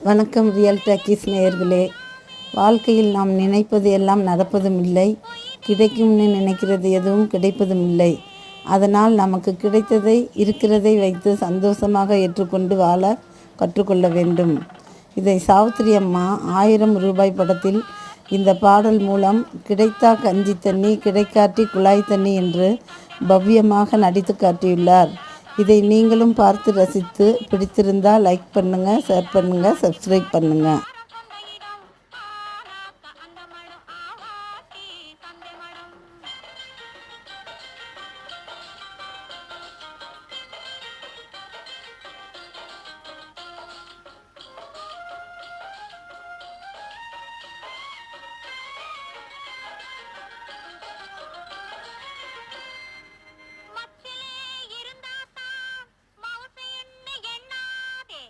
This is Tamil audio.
வணக்கம் ரியல் டாக்கீஸ் நேயர்களே. வாழ்க்கையில் நாம் நினைப்பது எல்லாம் நடப்பதும் இல்லை, கிடைக்கும்னு நினைக்கிறது எதுவும் கிடைப்பதும் இல்லை. அதனால் நமக்கு கிடைத்ததை இருக்கிறதை வைத்து சந்தோஷமாக ஏற்றுக்கொண்டு வாழ கற்றுக்கொள்ள வேண்டும். இதை சாவித்திரி அம்மா 1000 ரூபாய் படத்தில் இந்த பாடல் மூலம் கிடைத்தா கஞ்சி தண்ணி, கிடைக்காட்டி குழாய் தண்ணி என்று பவ்யமாக நடித்து காட்டியுள்ளார். இதை நீங்களும் பார்த்து ரசித்து பிடித்திருந்தால் லைக் பண்ணுங்கள், ஷேர் பண்ணுங்கள், சப்ஸ்கிரைப் பண்ணுங்கள்.